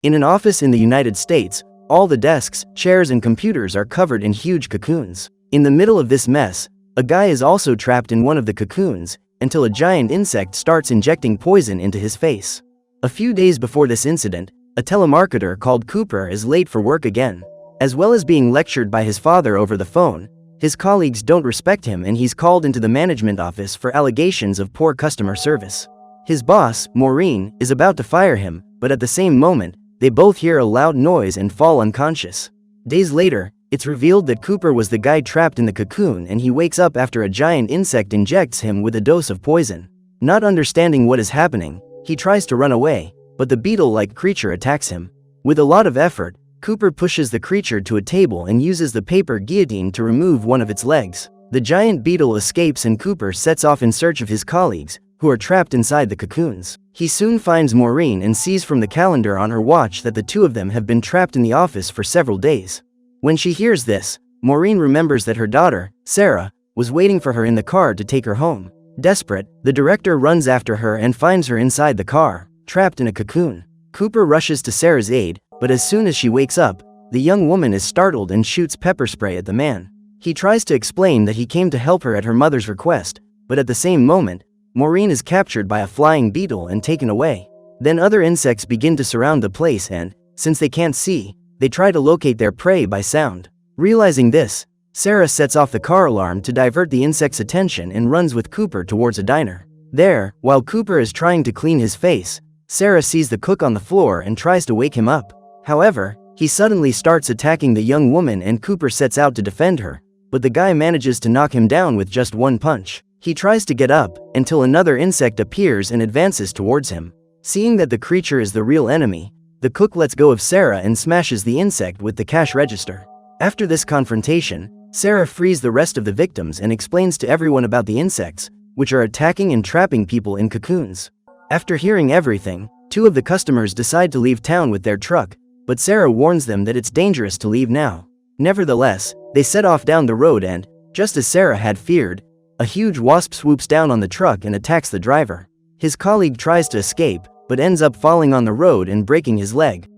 In an office in the United States, all the desks, chairs and computers are covered in huge cocoons. In the middle of this mess, a guy is also trapped in one of the cocoons, until a giant insect starts injecting poison into his face. A few days before this incident, a telemarketer called Cooper is late for work again. As well as being lectured by his father over the phone, his colleagues don't respect him and he's called into the management office for allegations of poor customer service. His boss, Maureen, is about to fire him, but at the same moment, they both hear a loud noise and fall unconscious. Days later, it's revealed that Cooper was the guy trapped in the cocoon and he wakes up after a giant insect injects him with a dose of poison. Not understanding what is happening, he tries to run away, but the beetle-like creature attacks him. With a lot of effort, Cooper pushes the creature to a table and uses the paper guillotine to remove one of its legs. The giant beetle escapes and Cooper sets off in search of his colleagues, who are trapped inside the cocoons. He soon finds Maureen and sees from the calendar on her watch that the two of them have been trapped in the office for several days. When she hears this, Maureen remembers that her daughter, Sarah, was waiting for her in the car to take her home. Desperate, the director runs after her and finds her inside the car, trapped in a cocoon. Cooper rushes to Sarah's aid, but as soon as she wakes up, the young woman is startled and shoots pepper spray at the man. He tries to explain that he came to help her at her mother's request, but at the same moment, Maureen is captured by a flying beetle and taken away. Then other insects begin to surround the place and, since they can't see, they try to locate their prey by sound. Realizing this, Sarah sets off the car alarm to divert the insect's attention and runs with Cooper towards a diner. There, while Cooper is trying to clean his face, Sarah sees the cook on the floor and tries to wake him up. However, he suddenly starts attacking the young woman and Cooper sets out to defend her, but the guy manages to knock him down with just one punch. He tries to get up, until another insect appears and advances towards him. Seeing that the creature is the real enemy, the cook lets go of Sarah and smashes the insect with the cash register. After this confrontation, Sarah frees the rest of the victims and explains to everyone about the insects, which are attacking and trapping people in cocoons. After hearing everything, two of the customers decide to leave town with their truck, but Sarah warns them that it's dangerous to leave now. Nevertheless, they set off down the road and, just as Sarah had feared, a huge wasp swoops down on the truck and attacks the driver. His colleague tries to escape, but ends up falling on the road and breaking his leg.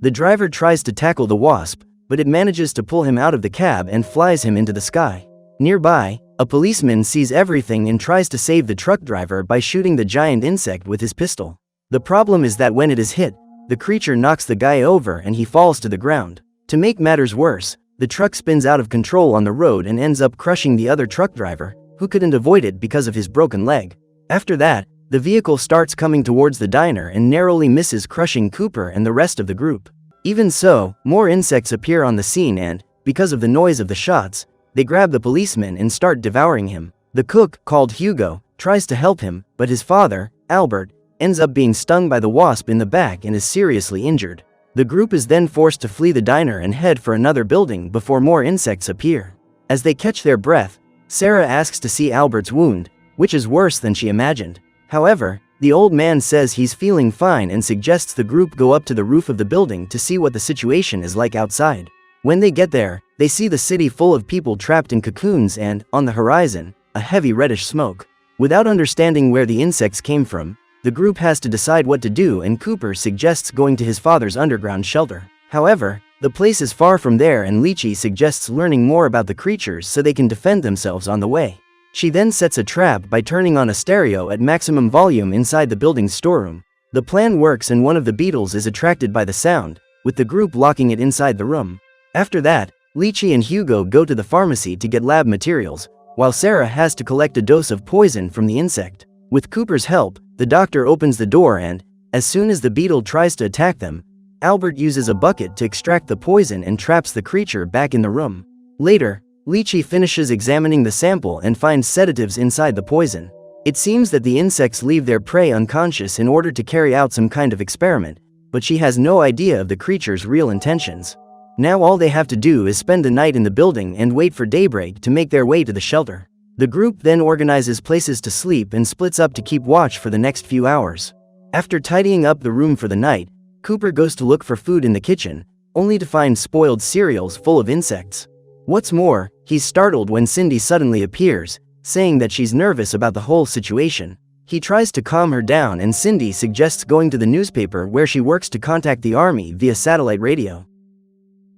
The driver tries to tackle the wasp, but it manages to pull him out of the cab and flies him into the sky. Nearby, a policeman sees everything and tries to save the truck driver by shooting the giant insect with his pistol. The problem is that when it is hit, the creature knocks the guy over and he falls to the ground. To make matters worse, the truck spins out of control on the road and ends up crushing the other truck driver, who couldn't avoid it because of his broken leg. After that, the vehicle starts coming towards the diner and narrowly misses crushing Cooper and the rest of the group. Even so, more insects appear on the scene and, because of the noise of the shots, they grab the policeman and start devouring him. The cook, called Hugo, tries to help him, but his father, Albert, ends up being stung by the wasp in the back and is seriously injured. The group is then forced to flee the diner and head for another building before more insects appear. As they catch their breath, Sarah asks to see Albert's wound, which is worse than she imagined. However, the old man says he's feeling fine and suggests the group go up to the roof of the building to see what the situation is like outside. When they get there, they see the city full of people trapped in cocoons and, on the horizon, a heavy reddish smoke. Without understanding where the insects came from, the group has to decide what to do and Cooper suggests going to his father's underground shelter. However, the place is far from there and Lychee suggests learning more about the creatures so they can defend themselves on the way. She then sets a trap by turning on a stereo at maximum volume inside the building's storeroom. The plan works and one of the beetles is attracted by the sound, with the group locking it inside the room. After that, Lychee and Hugo go to the pharmacy to get lab materials, while Sarah has to collect a dose of poison from the insect. With Cooper's help, the doctor opens the door and, as soon as the beetle tries to attack them, Albert uses a bucket to extract the poison and traps the creature back in the room. Later, Lychee finishes examining the sample and finds sedatives inside the poison. It seems that the insects leave their prey unconscious in order to carry out some kind of experiment, but she has no idea of the creature's real intentions. Now all they have to do is spend the night in the building and wait for daybreak to make their way to the shelter. The group then organizes places to sleep and splits up to keep watch for the next few hours. After tidying up the room for the night, Cooper goes to look for food in the kitchen, only to find spoiled cereals full of insects. What's more, he's startled when Cindy suddenly appears, saying that she's nervous about the whole situation. He tries to calm her down and Cindy suggests going to the newspaper where she works to contact the army via satellite radio.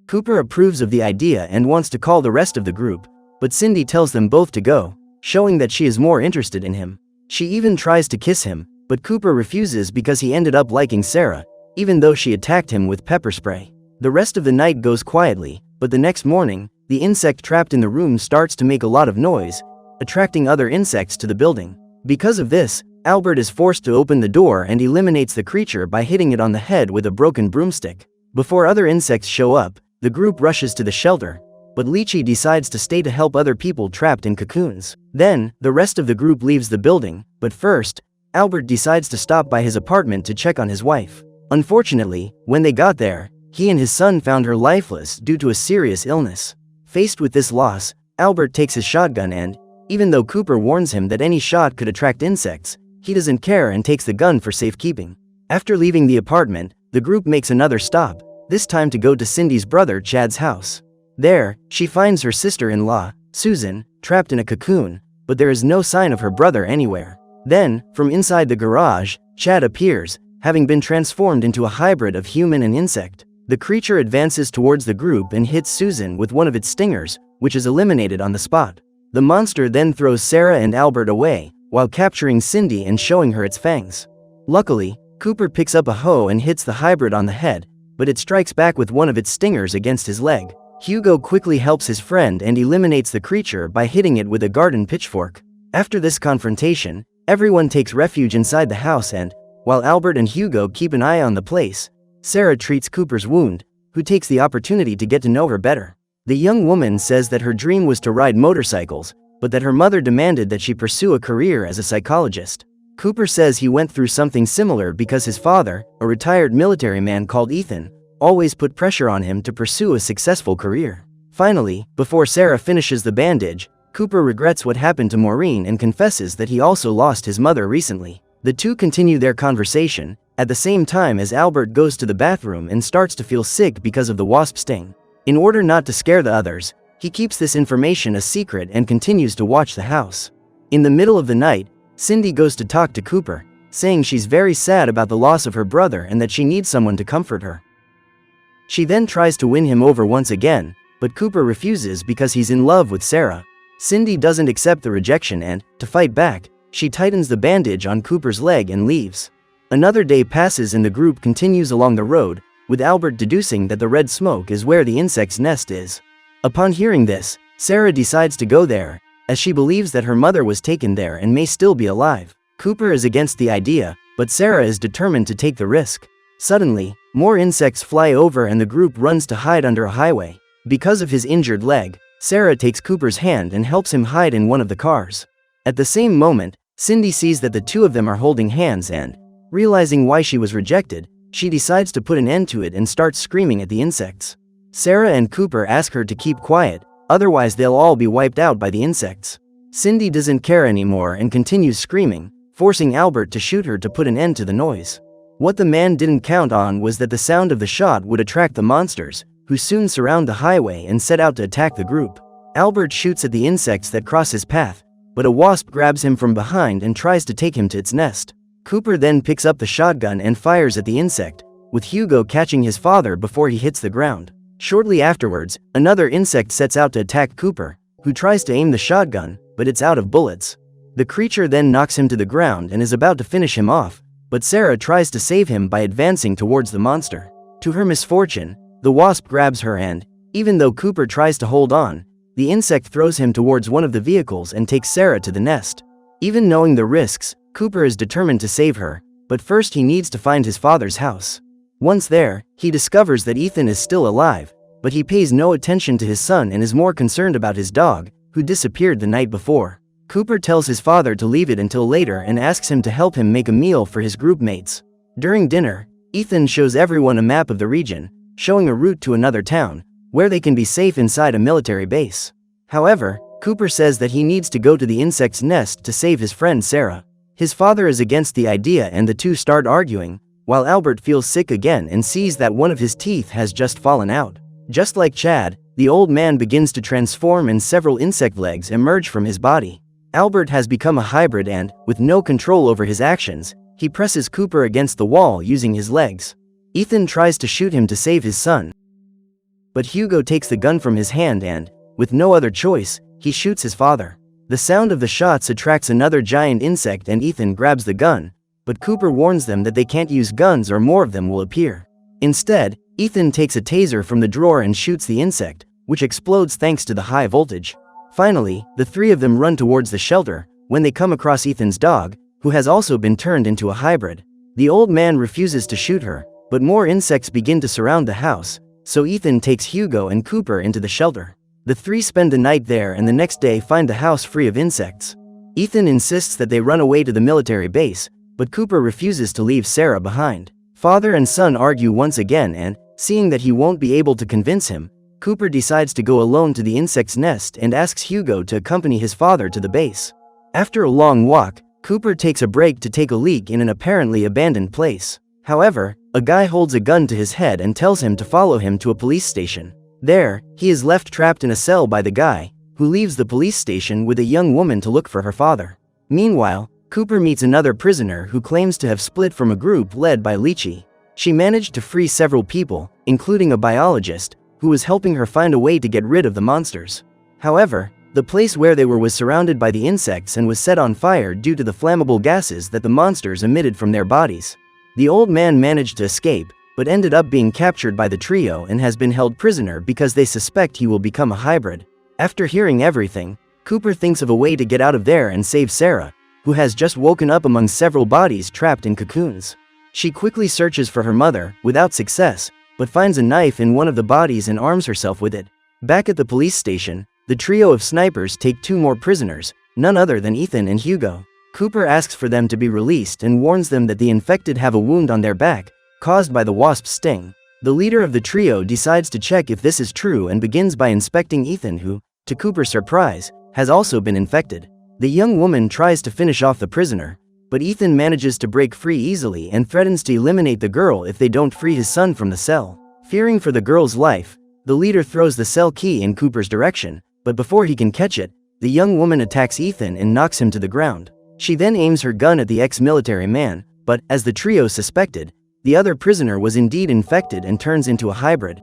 Cooper approves of the idea and wants to call the rest of the group, but Cindy tells them both to go, showing that she is more interested in him. She even tries to kiss him, but Cooper refuses because he ended up liking Sarah, even though she attacked him with pepper spray. The rest of the night goes quietly, but the next morning, the insect trapped in the room starts to make a lot of noise, attracting other insects to the building. Because of this, Albert is forced to open the door and eliminates the creature by hitting it on the head with a broken broomstick. Before other insects show up, the group rushes to the shelter, but Lychee decides to stay to help other people trapped in cocoons. Then, the rest of the group leaves the building, but first, Albert decides to stop by his apartment to check on his wife. Unfortunately, when they got there, he and his son found her lifeless due to a serious illness. Faced with this loss, Albert takes his shotgun and, even though Cooper warns him that any shot could attract insects, he doesn't care and takes the gun for safekeeping. After leaving the apartment, the group makes another stop, this time to go to Cindy's brother Chad's house. There, she finds her sister-in-law, Susan, trapped in a cocoon, but there is no sign of her brother anywhere. Then, from inside the garage, Chad appears, having been transformed into a hybrid of human and insect. The creature advances towards the group and hits Susan with one of its stingers, which is eliminated on the spot. The monster then throws Sarah and Albert away, while capturing Cindy and showing her its fangs. Luckily, Cooper picks up a hoe and hits the hybrid on the head, but it strikes back with one of its stingers against his leg. Hugo quickly helps his friend and eliminates the creature by hitting it with a garden pitchfork. After this confrontation, everyone takes refuge inside the house and, while Albert and Hugo keep an eye on the place, Sarah treats Cooper's wound, who takes the opportunity to get to know her better. The young woman says that her dream was to ride motorcycles, but that her mother demanded that she pursue a career as a psychologist. Cooper says he went through something similar because his father, a retired military man called Ethan, always put pressure on him to pursue a successful career. Finally, before Sarah finishes the bandage, Cooper regrets what happened to Maureen and confesses that he also lost his mother recently. The two continue their conversation, at the same time as Albert goes to the bathroom and starts to feel sick because of the wasp sting. In order not to scare the others, he keeps this information a secret and continues to watch the house. In the middle of the night, Cindy goes to talk to Cooper, saying she's very sad about the loss of her brother and that she needs someone to comfort her. She then tries to win him over once again, but Cooper refuses because he's in love with Sarah. Cindy doesn't accept the rejection and, to fight back, she tightens the bandage on Cooper's leg and leaves. Another day passes and the group continues along the road, with Albert deducing that the red smoke is where the insect's nest is. Upon hearing this, Sarah decides to go there, as she believes that her mother was taken there and may still be alive. Cooper is against the idea, but Sarah is determined to take the risk. Suddenly, more insects fly over and the group runs to hide under a highway. Because of his injured leg, Sarah takes Cooper's hand and helps him hide in one of the cars. At the same moment, Cindy sees that the two of them are holding hands and, realizing why she was rejected, she decides to put an end to it and starts screaming at the insects. Sarah and Cooper ask her to keep quiet, otherwise they'll all be wiped out by the insects. Cindy doesn't care anymore and continues screaming, forcing Albert to shoot her to put an end to the noise. What the man didn't count on was that the sound of the shot would attract the monsters, who soon surround the highway and set out to attack the group. Albert shoots at the insects that cross his path, but a wasp grabs him from behind and tries to take him to its nest. Cooper then picks up the shotgun and fires at the insect, with Hugo catching his father before he hits the ground. Shortly afterwards, another insect sets out to attack Cooper, who tries to aim the shotgun, but it's out of bullets. The creature then knocks him to the ground and is about to finish him off, but Sarah tries to save him by advancing towards the monster. To her misfortune, the wasp grabs her and, even though Cooper tries to hold on, the insect throws him towards one of the vehicles and takes Sarah to the nest. Even knowing the risks, Cooper is determined to save her, but first he needs to find his father's house. Once there, he discovers that Ethan is still alive, but he pays no attention to his son and is more concerned about his dog, who disappeared the night before. Cooper tells his father to leave it until later and asks him to help him make a meal for his group mates. During dinner, Ethan shows everyone a map of the region, showing a route to another town, where they can be safe inside a military base. However, Cooper says that he needs to go to the insect's nest to save his friend Sarah. His father is against the idea and the two start arguing, while Albert feels sick again and sees that one of his teeth has just fallen out. Just like Chad, the old man begins to transform and several insect legs emerge from his body. Albert has become a hybrid and, with no control over his actions, he presses Cooper against the wall using his legs. Ethan tries to shoot him to save his son, but Hugo takes the gun from his hand and, with no other choice, he shoots his father. The sound of the shots attracts another giant insect and Ethan grabs the gun, but Cooper warns them that they can't use guns or more of them will appear. Instead, Ethan takes a taser from the drawer and shoots the insect, which explodes thanks to the high voltage. Finally, the three of them run towards the shelter, when they come across Ethan's dog, who has also been turned into a hybrid. The old man refuses to shoot her, but more insects begin to surround the house, so Ethan takes Hugo and Cooper into the shelter. The three spend the night there and the next day find the house free of insects. Ethan insists that they run away to the military base, but Cooper refuses to leave Sarah behind. Father and son argue once again and, seeing that he won't be able to convince him, Cooper decides to go alone to the insect's nest and asks Hugo to accompany his father to the base. After a long walk, Cooper takes a break to take a leak in an apparently abandoned place. However, a guy holds a gun to his head and tells him to follow him to a police station. There, he is left trapped in a cell by the guy, who leaves the police station with a young woman to look for her father. Meanwhile, Cooper meets another prisoner who claims to have split from a group led by Lychee. She managed to free several people, including a biologist, who was helping her find a way to get rid of the monsters. However, the place where they were was surrounded by the insects and was set on fire due to the flammable gases that the monsters emitted from their bodies. The old man managed to escape, but ended up being captured by the trio and has been held prisoner because they suspect he will become a hybrid. After hearing everything, Cooper thinks of a way to get out of there and save Sarah, who has just woken up among several bodies trapped in cocoons. She quickly searches for her mother, without success, but finds a knife in one of the bodies and arms herself with it. Back at the police station, the trio of snipers take two more prisoners, none other than Ethan and Hugo. Cooper asks for them to be released and warns them that the infected have a wound on their back, caused by the wasp's sting. The leader of the trio decides to check if this is true and begins by inspecting Ethan who, to Cooper's surprise, has also been infected. The young woman tries to finish off the prisoner, but Ethan manages to break free easily and threatens to eliminate the girl if they don't free his son from the cell. Fearing for the girl's life, the leader throws the cell key in Cooper's direction, but before he can catch it, the young woman attacks Ethan and knocks him to the ground. She then aims her gun at the ex-military man, but, as the trio suspected, the other prisoner was indeed infected and turns into a hybrid.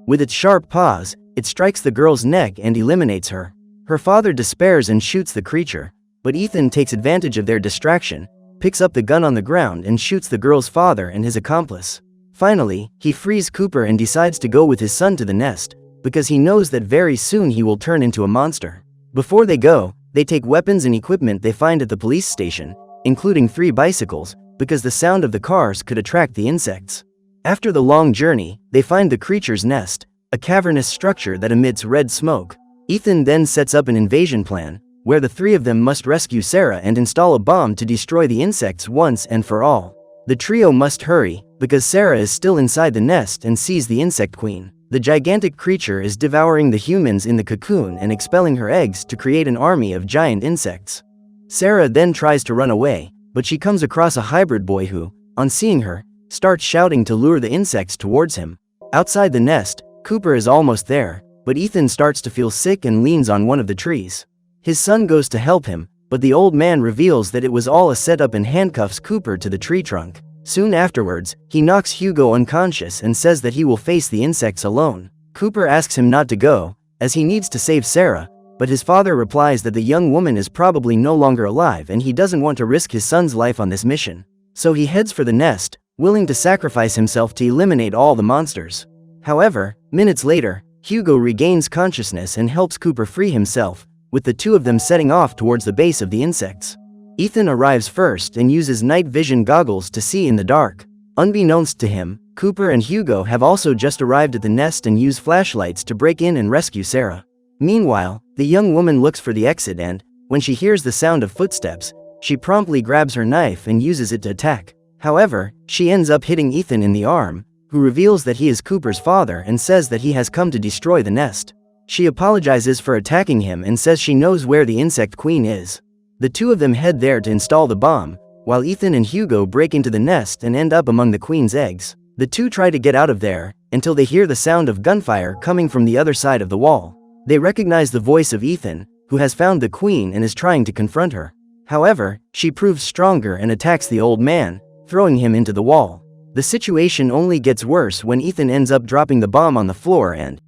With its sharp paws, it strikes the girl's neck and eliminates her. Her father despairs and shoots the creature, but Ethan takes advantage of their distraction, picks up the gun on the ground and shoots the girl's father and his accomplice. Finally, he frees Cooper and decides to go with his son to the nest, because he knows that very soon he will turn into a monster. Before they go, they take weapons and equipment they find at the police station, including 3 bicycles, because the sound of the cars could attract the insects. After the long journey, they find the creature's nest, a cavernous structure that emits red smoke. Ethan then sets up an invasion plan, where the 3 of them must rescue Sarah and install a bomb to destroy the insects once and for all. The trio must hurry, because Sarah is still inside the nest and sees the insect queen. The gigantic creature is devouring the humans in the cocoon and expelling her eggs to create an army of giant insects. Sarah then tries to run away, but she comes across a hybrid boy who, on seeing her, starts shouting to lure the insects towards him. Outside the nest, Cooper is almost there, but Ethan starts to feel sick and leans on one of the trees. His son goes to help him, but the old man reveals that it was all a setup and handcuffs Cooper to the tree trunk. Soon afterwards, he knocks Hugo unconscious and says that he will face the insects alone. Cooper asks him not to go, as he needs to save Sarah, but his father replies that the young woman is probably no longer alive and he doesn't want to risk his son's life on this mission. So he heads for the nest, willing to sacrifice himself to eliminate all the monsters. However, minutes later, Hugo regains consciousness and helps Cooper free himself, with the 2 of them setting off towards the base of the insects. Ethan arrives first and uses night vision goggles to see in the dark. Unbeknownst to him, Cooper and Hugo have also just arrived at the nest and use flashlights to break in and rescue Sarah. Meanwhile, the young woman looks for the exit and, when she hears the sound of footsteps, she promptly grabs her knife and uses it to attack. However, she ends up hitting Ethan in the arm, who reveals that he is Cooper's father and says that he has come to destroy the nest. She apologizes for attacking him and says she knows where the insect queen is. The 2 of them head there to install the bomb, while Ethan and Hugo break into the nest and end up among the queen's eggs. The 2 try to get out of there, until they hear the sound of gunfire coming from the other side of the wall. They recognize the voice of Ethan, who has found the queen and is trying to confront her. However, she proves stronger and attacks the old man, throwing him into the wall. The situation only gets worse when Ethan ends up dropping the bomb on the floor, and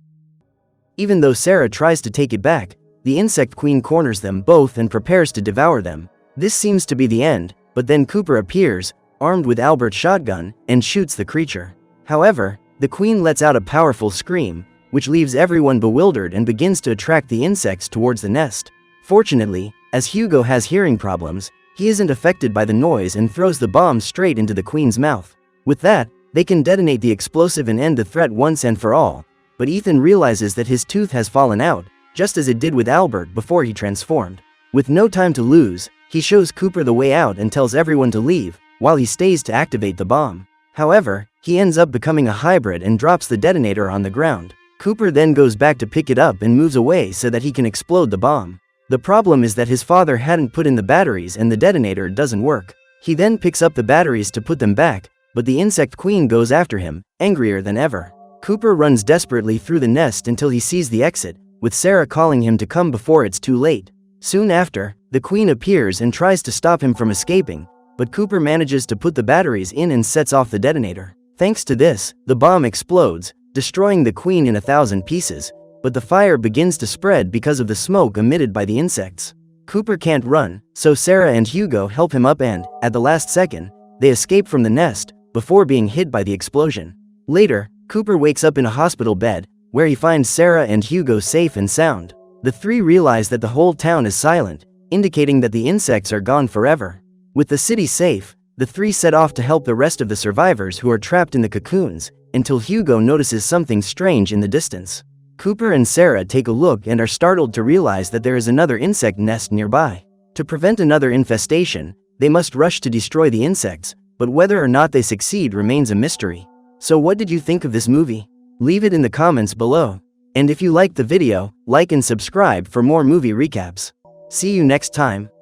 even though Sarah tries to take it back, the insect queen corners them both and prepares to devour them. This seems to be the end, but then Cooper appears, armed with Albert's shotgun, and shoots the creature. However, the queen lets out a powerful scream, which leaves everyone bewildered and begins to attract the insects towards the nest. Fortunately, as Hugo has hearing problems, he isn't affected by the noise and throws the bomb straight into the queen's mouth. With that, they can detonate the explosive and end the threat once and for all, but Ethan realizes that his tooth has fallen out, just as it did with Albert before he transformed. With no time to lose, he shows Cooper the way out and tells everyone to leave, while he stays to activate the bomb. However, he ends up becoming a hybrid and drops the detonator on the ground. Cooper then goes back to pick it up and moves away so that he can explode the bomb. The problem is that his father hadn't put in the batteries and the detonator doesn't work. He then picks up the batteries to put them back, but the insect queen goes after him, angrier than ever. Cooper runs desperately through the nest until he sees the exit, with Sarah calling him to come before it's too late. Soon after, the queen appears and tries to stop him from escaping, but Cooper manages to put the batteries in and sets off the detonator. Thanks to this, the bomb explodes, destroying the queen in 1,000 pieces, but the fire begins to spread because of the smoke emitted by the insects. Cooper can't run, so Sarah and Hugo help him up and, at the last second, they escape from the nest, before being hit by the explosion. Later, Cooper wakes up in a hospital bed, where he finds Sarah and Hugo safe and sound. The three realize that the whole town is silent, indicating that the insects are gone forever. With the city safe, the three set off to help the rest of the survivors who are trapped in the cocoons, until Hugo notices something strange in the distance. Cooper and Sarah take a look and are startled to realize that there is another insect nest nearby. To prevent another infestation, they must rush to destroy the insects, but whether or not they succeed remains a mystery. So what did you think of this movie? Leave it in the comments below. And if you liked the video, like and subscribe for more movie recaps. See you next time.